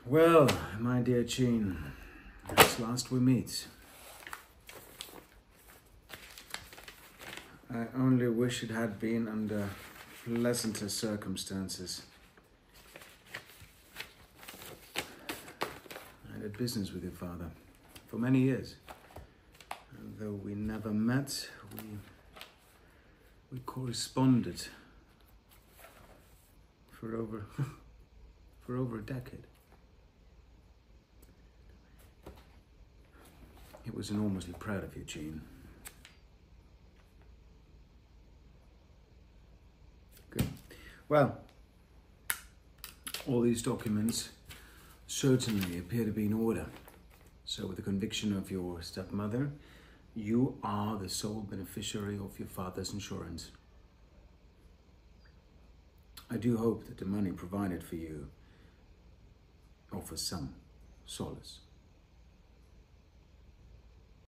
Well, my dear Jean, at last we meet. I only wish it had been under pleasanter circumstances. I did business with your father for many years. And though we never met, we corresponded for over a decade. He was enormously proud of you, Jean. Good. Well, all these documents certainly appear to be in order. So with the conviction of your stepmother, you are the sole beneficiary of your father's insurance. I do hope that the money provided for you offers some solace.